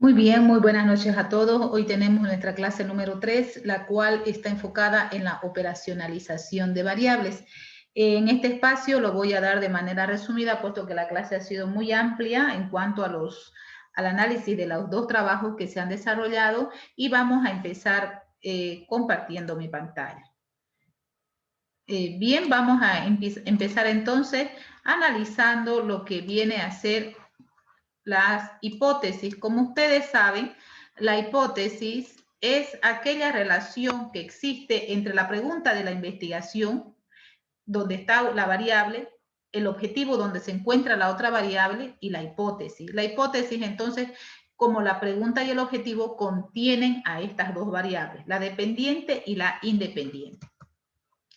Muy bien, muy buenas noches a todos. Hoy tenemos nuestra clase número 3, la cual está enfocada en la operacionalización de variables. En este espacio lo voy a dar de manera resumida, puesto que la clase ha sido muy amplia en cuanto a al análisis de los dos trabajos que se han desarrollado, y vamos a empezar compartiendo mi pantalla. Bien, vamos a empezar entonces analizando lo que viene a ser las hipótesis. Como ustedes saben, la hipótesis es aquella relación que existe entre la pregunta de la investigación, donde está la variable, el objetivo donde se encuentra la otra variable, y la hipótesis. La hipótesis, entonces, como la pregunta y el objetivo contienen a estas dos variables, la dependiente y la independiente.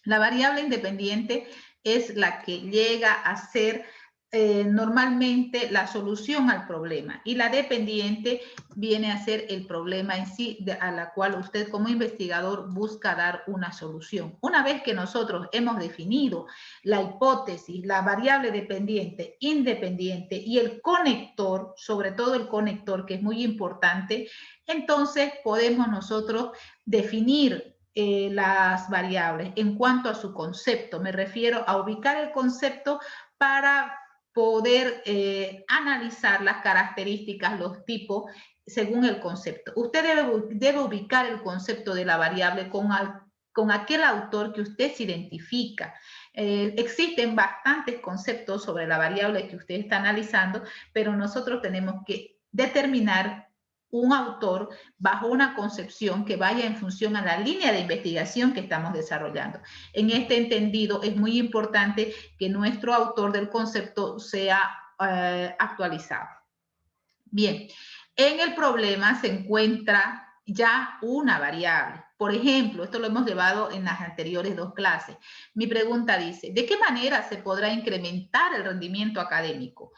La variable independiente es la que llega a ser normalmente la solución al problema, y la dependiente viene a ser el problema en sí, a la cual usted como investigador busca dar una solución. Una vez que nosotros hemos definido la hipótesis, la variable dependiente, independiente y el conector, sobre todo el conector, que es muy importante, entonces podemos nosotros definir las variables en cuanto a su concepto. Me refiero a ubicar el concepto para poder analizar las características, los tipos, según el concepto. Usted debe ubicar el concepto de la variable con aquel autor que usted se identifica. Existen bastantes conceptos sobre la variable que usted está analizando, pero nosotros tenemos que determinar un autor bajo una concepción que vaya en función a la línea de investigación que estamos desarrollando. En este entendido, es muy importante que nuestro autor del concepto sea actualizado. Bien, en el problema se encuentra ya una variable. Por ejemplo, esto lo hemos llevado en las anteriores dos clases. Mi pregunta dice, ¿de qué manera se podrá incrementar el rendimiento académico?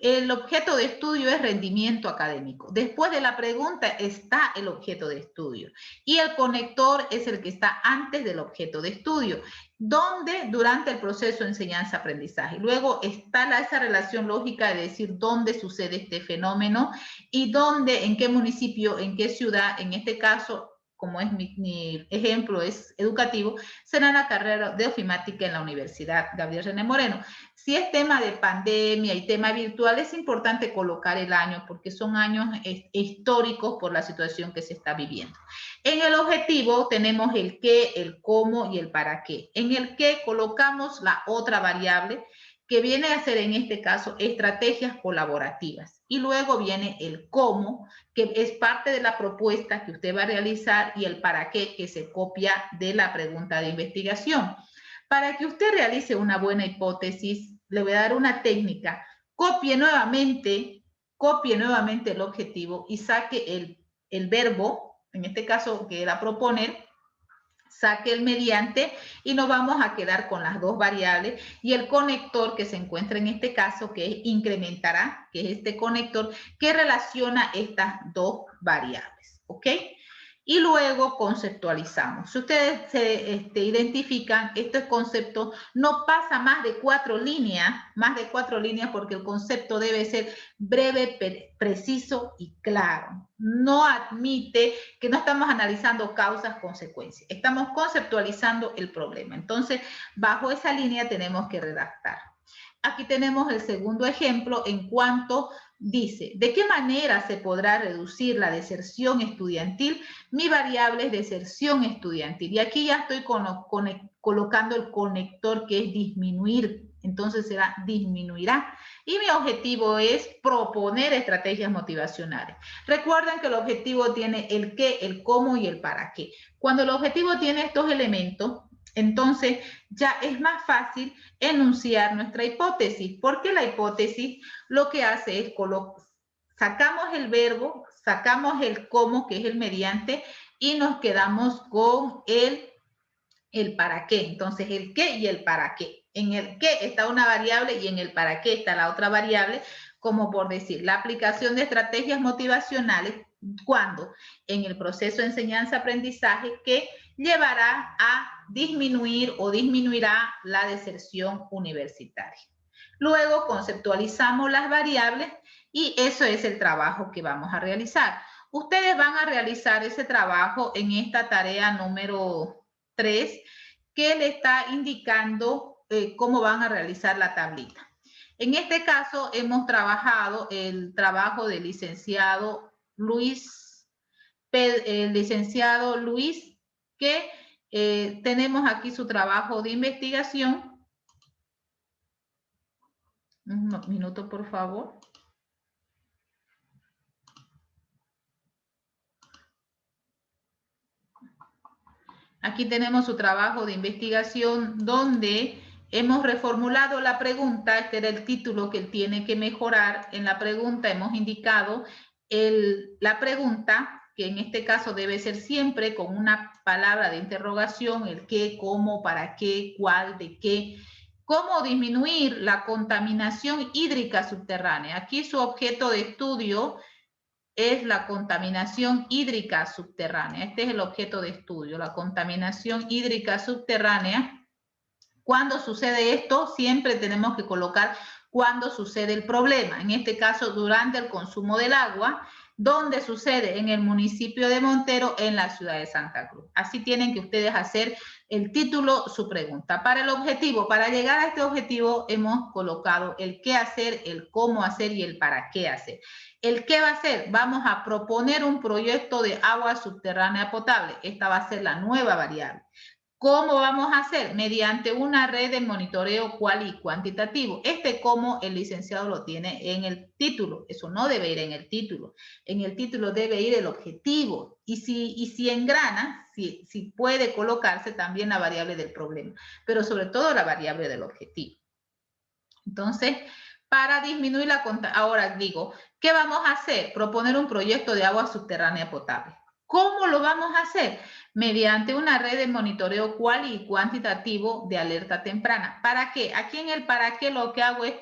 El objeto de estudio es rendimiento académico. Después de la pregunta está el objeto de estudio, y el conector es el que está antes del objeto de estudio, donde durante el proceso de enseñanza-aprendizaje. Luego está esa relación lógica de decir dónde sucede este fenómeno y dónde, en qué municipio, en qué ciudad. En este caso, como es mi ejemplo, es educativo, será la carrera de ofimática en la Universidad Gabriel René Moreno. Si es tema de pandemia y tema virtual, es importante colocar el año, porque son años históricos por la situación que se está viviendo. En el objetivo tenemos el qué, el cómo y el para qué. En el qué colocamos la otra variable, que viene a ser en este caso estrategias colaborativas. Y luego viene el cómo, que es parte de la propuesta que usted va a realizar, y el para qué, que se copia de la pregunta de investigación. Para que usted realice una buena hipótesis, le voy a dar una técnica. Copie nuevamente el objetivo y saque el verbo, en este caso que era proponer, saque el mediante, y nos vamos a quedar con las dos variables y el conector que se encuentra en este caso, que es incrementará, que es este conector que relaciona estas dos variables, ¿ok? Y luego conceptualizamos. Si ustedes se identifican, este concepto no pasa más de 4 líneas, porque el concepto debe ser breve, preciso y claro. No admite que no estamos analizando causas, consecuencias. Estamos conceptualizando el problema. Entonces, bajo esa línea tenemos que redactar. Aquí tenemos el segundo ejemplo en cuanto dice, ¿de qué manera se podrá reducir la deserción estudiantil? Mi variable es deserción estudiantil. Y aquí ya estoy colocando el conector, que es disminuir. Entonces será disminuirá. Y mi objetivo es proponer estrategias motivacionales. Recuerden que el objetivo tiene el qué, el cómo y el para qué. Cuando el objetivo tiene estos elementos, entonces ya es más fácil enunciar nuestra hipótesis, porque la hipótesis lo que hace es sacamos el verbo, sacamos el cómo, que es el mediante, y nos quedamos con el para qué. Entonces, el qué y el para qué. En el qué está una variable y en el para qué está la otra variable, como por decir, la aplicación de estrategias motivacionales, cuando en el proceso de enseñanza-aprendizaje, que llevará a disminuir o disminuirá la deserción universitaria. Luego conceptualizamos las variables Y eso es el trabajo que vamos a realizar. Ustedes van a realizar ese trabajo en esta tarea número 3, que le está indicando cómo van a realizar la tablita. En este caso hemos trabajado el trabajo del licenciado Luis, que tenemos aquí su trabajo de investigación. Un minuto, por favor. Aquí tenemos su trabajo de investigación donde hemos reformulado la pregunta. Este era el título que él tiene que mejorar. En la pregunta hemos indicado la pregunta, que en este caso debe ser siempre con una palabra de interrogación, el qué, cómo, para qué, cuál, de qué. ¿Cómo disminuir la contaminación hídrica subterránea? Aquí su objeto de estudio es la contaminación hídrica subterránea. Este es el objeto de estudio, la contaminación hídrica subterránea. Cuando sucede esto, siempre tenemos que colocar cuando sucede el problema. En este caso, durante el consumo del agua, donde sucede en el municipio de Montero, en la ciudad de Santa Cruz. Así tienen que ustedes hacer el título, su pregunta. Para el objetivo, para llegar a este objetivo, hemos colocado el qué hacer, el cómo hacer y el para qué hacer. ¿El qué va a hacer? Vamos a proponer un proyecto de agua subterránea potable. Esta va a ser la nueva variable. ¿Cómo vamos a hacer? Mediante una red de monitoreo cual y cuantitativo. Este cómo el licenciado lo tiene en el título. Eso no debe ir en el título. En el título debe ir el objetivo. Y si engrana, si puede colocarse también la variable del problema, pero sobre todo la variable del objetivo. Entonces, para disminuir la contaminación, ahora digo, ¿qué vamos a hacer? Proponer un proyecto de agua subterránea potable. ¿Cómo lo vamos a hacer? Mediante una red de monitoreo cual y cuantitativo de alerta temprana. ¿Para qué? Aquí en el para qué lo que hago es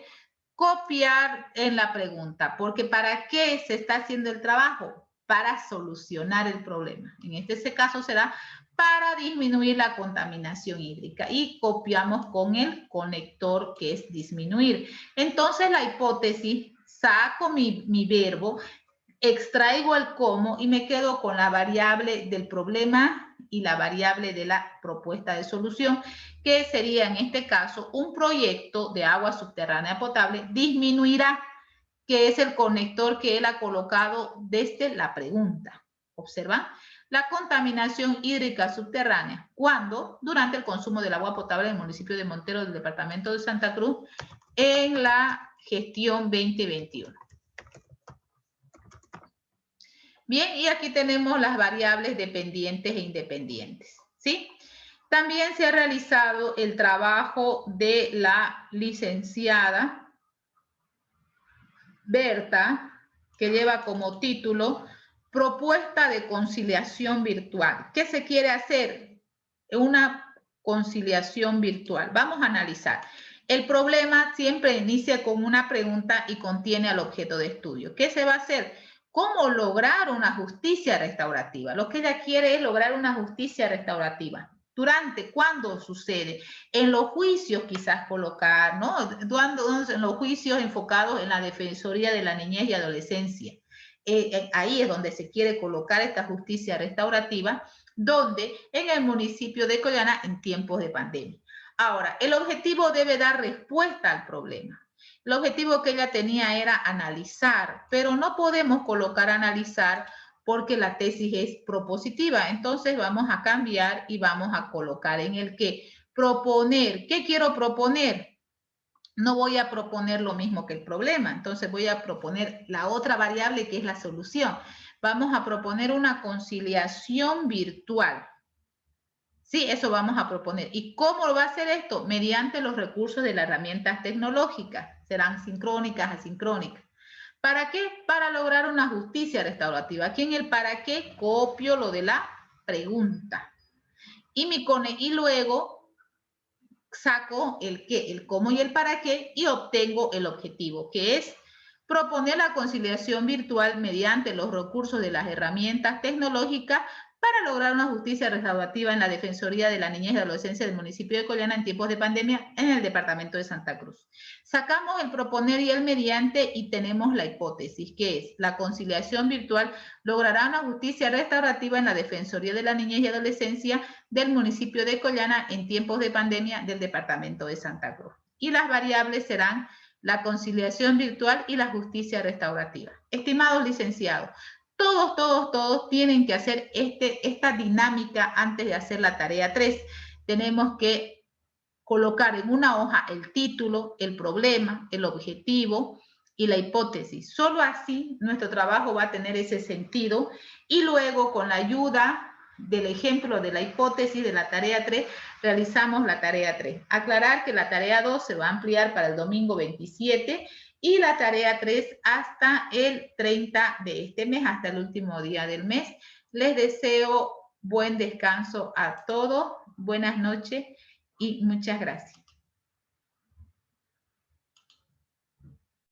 copiar en la pregunta, porque ¿para qué se está haciendo el trabajo? Para solucionar el problema. En este caso será para disminuir la contaminación hídrica y copiamos con el conector que es disminuir. Entonces la hipótesis, saco mi verbo, extraigo el cómo y me quedo con la variable del problema y la variable de la propuesta de solución, que sería en este caso un proyecto de agua subterránea potable disminuirá, que es el conector que él ha colocado desde la pregunta. ¿Observan? La contaminación hídrica subterránea, cuando durante el consumo del agua potable del municipio de Montero del departamento de Santa Cruz en la gestión 2021. Bien, y aquí tenemos las variables dependientes e independientes, ¿sí? También se ha realizado el trabajo de la licenciada Berta, que lleva como título Propuesta de conciliación virtual. ¿Qué se quiere hacer? Una conciliación virtual. Vamos a analizar. El problema siempre inicia con una pregunta y contiene al objeto de estudio. ¿Qué se va a hacer? ¿Cómo lograr una justicia restaurativa? Lo que ella quiere es lograr una justicia restaurativa. ¿Durante? ¿Cuándo sucede? En los juicios quizás colocar, ¿no? En los juicios enfocados en la Defensoría de la Niñez y Adolescencia. Ahí es donde se quiere colocar esta justicia restaurativa, donde en el municipio de Collana en tiempos de pandemia. Ahora, el objetivo debe dar respuesta al problema. El objetivo que ella tenía era analizar, pero no podemos colocar analizar porque la tesis es propositiva. Entonces vamos a cambiar y vamos a colocar en el que proponer. ¿Qué quiero proponer? No voy a proponer lo mismo que el problema, entonces voy a proponer la otra variable que es la solución. Vamos a proponer una conciliación virtual. Sí, eso vamos a proponer. ¿Y cómo lo va a hacer esto? Mediante los recursos de las herramientas tecnológicas. Serán sincrónicas, asincrónicas. ¿Para qué? Para lograr una justicia restaurativa. Aquí en el para qué copio lo de la pregunta. Y luego saco el qué, el cómo y el para qué y obtengo el objetivo, que es proponer la conciliación virtual mediante los recursos de las herramientas tecnológicas para lograr una justicia restaurativa en la Defensoría de la Niñez y Adolescencia del municipio de Collana en tiempos de pandemia en el departamento de Santa Cruz. Sacamos el proponer y el mediante y tenemos la hipótesis, que es la conciliación virtual logrará una justicia restaurativa en la Defensoría de la Niñez y Adolescencia del municipio de Collana en tiempos de pandemia del departamento de Santa Cruz. Y las variables serán la conciliación virtual y la justicia restaurativa. Estimados licenciados, todos tienen que hacer esta dinámica antes de hacer la tarea 3. Tenemos que colocar en una hoja el título, el problema, el objetivo y la hipótesis. Solo así nuestro trabajo va a tener ese sentido y luego con la ayuda del ejemplo de la hipótesis de la tarea 3, realizamos la tarea 3. Aclarar que la tarea 2 se va a ampliar para el domingo 27 y la tarea 3 hasta el 30 de este mes, hasta el último día del mes. Les deseo buen descanso a todos, buenas noches y muchas gracias.